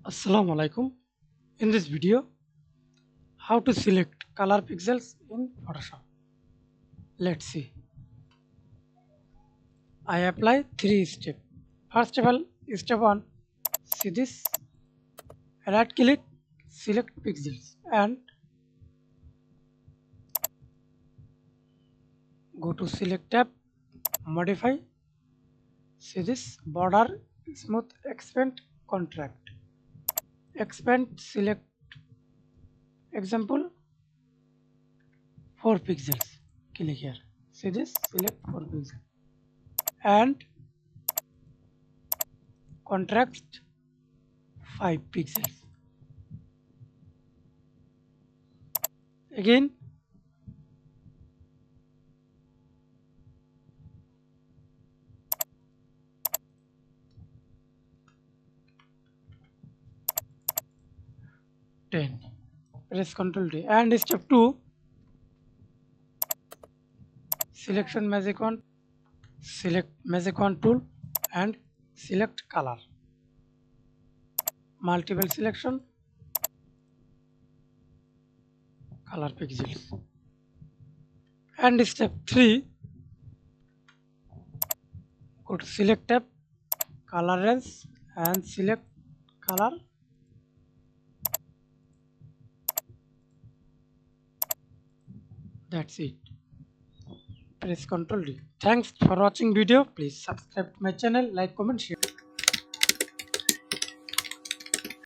Assalamu alaikum. In this video, how to select color pixels in Photoshop. Let's see. I apply three steps. First of all, step 1, see this, right click, select pixels and go to select tab, modify, see this border, smooth, expand, contract. Expand, select example 4 pixels. Click here. See this, select 4 pixels and contrast 5 pixels. Again, ten. Press Ctrl D. And step 2, selection magic wand, select magic wand tool and select color. Multiple selection, color pixels. And step 3, go to select tab, color range and select color. That's it. Press Ctrl D. Thanks for watching video. Please subscribe to my channel, like, comment, share.